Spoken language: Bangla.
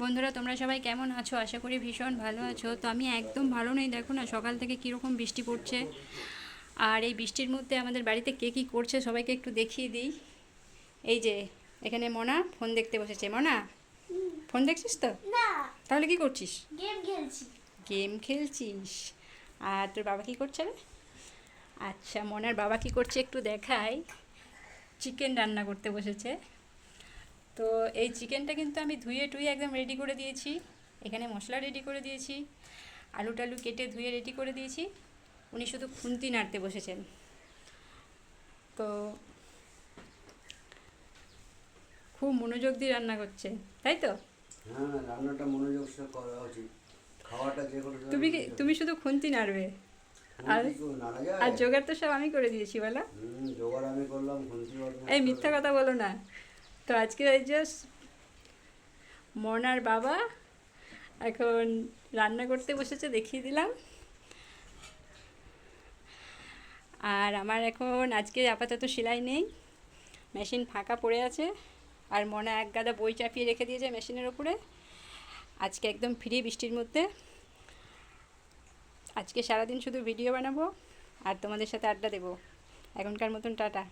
বন্ধুরা তোমরা সবাই কেমন আছো? আশা করি ভীষণ ভালো আছো। তো আমি একদম ভালো নেই, দেখো না সকাল থেকে কীরকম বৃষ্টি পড়ছে। আর এই বৃষ্টির মধ্যে আমাদের বাড়িতে কে কী করছে সবাইকে একটু দেখিয়ে দিই। এই যে এখানে মনা ফোন দেখতে বসেছে। মনা, ফোন দেখছিস তো? না, তাহলে কি করছিস? গেম খেলছি। গেম খেলছিস? আর তোর বাবা কী করছে রে? আচ্ছা, মনার বাবা কী করছে একটু দেখাই। চিকেন রান্না করতে বসেছে। তো এই চিকেনটা কিন্তু আমি ধুয়ে টুয়ে একদম রেডি করে দিয়েছি। এখানে মশলা রেডি করে দিয়েছি, আলু টালু কেটে ধুয়ে রেডি করে দিয়েছি। উনি শুধু খুন্তি নাড়তে বসেছেন। তো খুব মনোযোগ দিয়ে রান্না করছে, তাই তো? হ্যাঁ, রান্নাটা মনোযোগ সহ করা উচিত। খাওয়াটা যে কোনো তুমি শুধু খুন্তি নাড়বে, আর নাড়া যায়। আর জোগাড় তো সব আমি করে দিয়েছি, বলো। জোগাড় আমি করলাম, খুন্তি এই মিথ্যা কথা বলো না। তো আজকে এই যে মনার বাবা এখন রান্না করতে বসেছে, দেখিয়ে দিলাম। আর আমার এখন আজকে আপাতত সেলাই নেই, মেশিন ফাঁকা পড়ে আছে। আর মনে এক গাদা বই চাপিয়ে রেখে দিয়েছে মেশিনের ওপরে। আজকে একদম ফ্রি বৃষ্টির মধ্যে। আজকে সারাদিন শুধু ভিডিও বানাবো আর তোমাদের সাথে আড্ডা দেবো। এখনকার মতন টাটা।